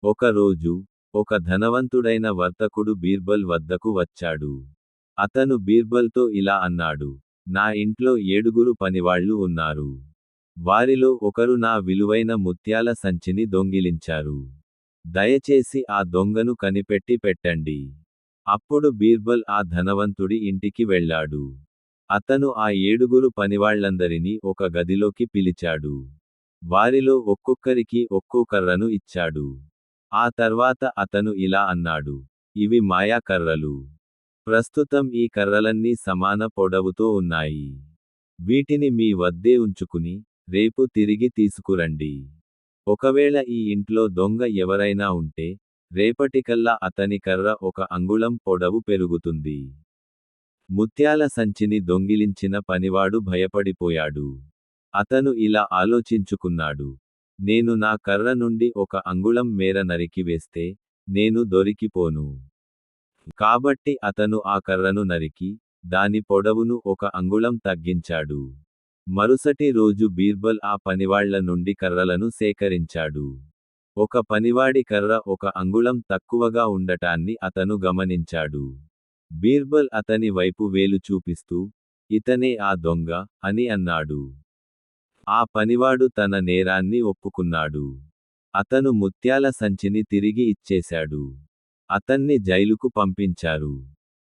ఒకరోజు ఒక ధనవంతుడైన వర్తకుడు బీర్బల్ వద్దకు వచ్చాడు. అతను బీర్బల్తో ఇలా అన్నాడు: నా ఇంట్లో 7 పనివాళ్లు ఉన్నారు. వారిలో ఒకరు నా విలువైన ముత్యాల సంచిని దొంగిలించారు. దయచేసి ఆ దొంగను కనిపెట్టి పెట్టండి. అప్పుడు బీర్బల్ ఆ ధనవంతుడి ఇంటికి వెళ్ళాడు. అతను ఆ 7 పనివాళ్లందరినీ ఒక గదిలోకి పిలిచాడు. వారిలో ఒక్కొక్కరికి ఒక్కో కర్రను ఇచ్చాడు. ఆ తర్వాత అతను ఇలా అన్నాడు: ఇవి మాయా కర్రలు. ప్రస్తుతం ఈ కర్రలన్నీ సమాన పొడవుతో ఉన్నాయి. వీటిని మీ వద్దే ఉంచుకుని, రేపు తిరిగి తీసుకురండి. ఒకవేళ ఈ ఇంట్లో దొంగ ఎవరైనా ఉంటే, రేపటికల్లా అతని కర్ర 1 అంగుళం పొడవు పెరుగుతుంది. ముత్యాల సంచిని దొంగిలించిన పనివాడు భయపడిపోయాడు. అతను ఇలా ఆలోచించుకున్నాడు: నేను నా కర్ర నుండి 1 అంగుళం మేర నరికివేస్తే, నేను దొరికిపోను. కాబట్టి అతను ఆ కర్రను నరికి, దాని పొడవును 1 అంగుళం తగ్గించాడు. మరుసటి రోజు బీర్బల్ ఆ పనివాళ్ల నుండి కర్రలను సేకరించాడు. ఒక పనివాడి కర్ర 1 అంగుళం తక్కువగా ఉండటాన్ని అతను గమనించాడు. బీర్బల్ అతని వైపు వేలు చూపిస్తూ, ఇతనే ఆ దొంగ, అని అన్నాడు. ఆ పనివాడు తన నేరాన్ని ఒప్పుకున్నాడు. అతను ముత్యాల సంచిని తిరిగి ఇచ్చేశాడు. అతన్ని జైలుకు పంపించారు.